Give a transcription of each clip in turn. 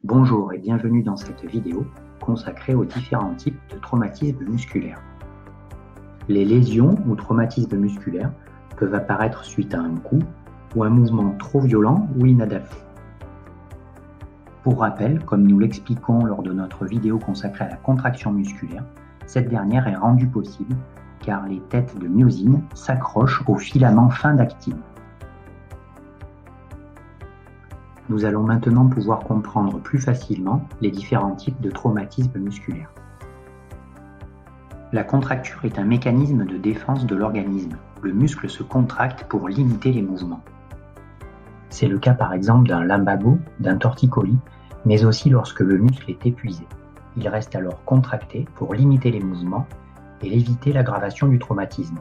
Bonjour et bienvenue dans cette vidéo consacrée aux différents types de traumatismes musculaires. Les lésions ou traumatismes musculaires peuvent apparaître suite à un coup ou un mouvement trop violent ou inadapté. Pour rappel, comme nous l'expliquons lors de notre vidéo consacrée à la contraction musculaire, cette dernière est rendue possible car les têtes de myosine s'accrochent aux filaments fins d'actine. Nous allons maintenant pouvoir comprendre plus facilement les différents types de traumatismes musculaires. La contracture est un mécanisme de défense de l'organisme. Le muscle se contracte pour limiter les mouvements. C'est le cas par exemple d'un lumbago, d'un torticolis, mais aussi lorsque le muscle est épuisé. Il reste alors contracté pour limiter les mouvements et éviter l'aggravation du traumatisme.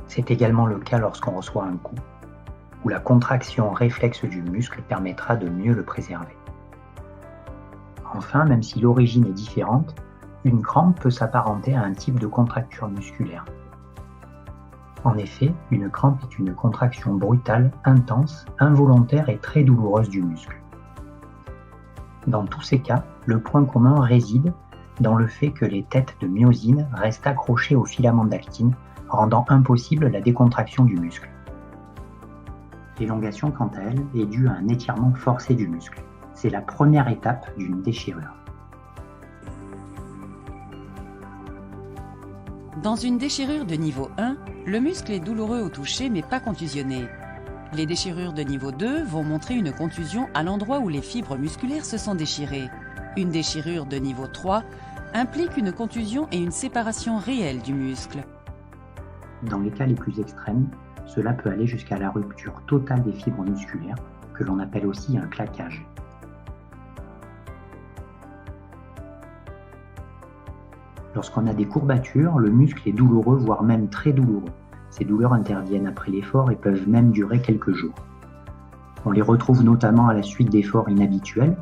C'est également le cas lorsqu'on reçoit un coup, où la contraction réflexe du muscle permettra de mieux le préserver. Enfin, même si l'origine est différente, une crampe peut s'apparenter à un type de contracture musculaire. En effet, une crampe est une contraction brutale, intense, involontaire et très douloureuse du muscle. Dans tous ces cas, le point commun réside dans le fait que les têtes de myosine restent accrochées aux filaments d'actine, rendant impossible la décontraction du muscle. L'élongation, quant à elle, est due à un étirement forcé du muscle. C'est la première étape d'une déchirure. Dans une déchirure de niveau 1, le muscle est douloureux au toucher mais pas contusionné. Les déchirures de niveau 2 vont montrer une contusion à l'endroit où les fibres musculaires se sont déchirées. Une déchirure de niveau 3 implique une contusion et une séparation réelle du muscle. Dans les cas les plus extrêmes, cela peut aller jusqu'à la rupture totale des fibres musculaires, que l'on appelle aussi un claquage. Lorsqu'on a des courbatures, le muscle est douloureux, voire même très douloureux. Ces douleurs interviennent après l'effort et peuvent même durer quelques jours. On les retrouve notamment à la suite d'efforts inhabituels,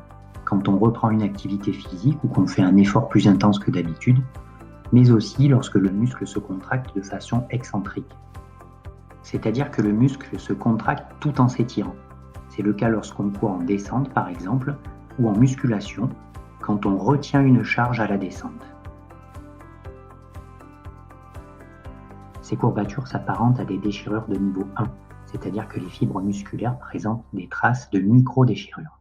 quand on reprend une activité physique ou qu'on fait un effort plus intense que d'habitude, mais aussi lorsque le muscle se contracte de façon excentrique. C'est-à-dire que le muscle se contracte tout en s'étirant. C'est le cas lorsqu'on court en descente par exemple, ou en musculation, quand on retient une charge à la descente. Ces courbatures s'apparentent à des déchirures de niveau 1, c'est-à-dire que les fibres musculaires présentent des traces de micro-déchirures.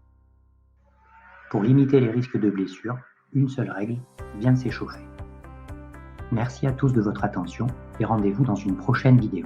Pour limiter les risques de blessures, une seule règle, bien s'échauffer. Merci à tous de votre attention et rendez-vous dans une prochaine vidéo.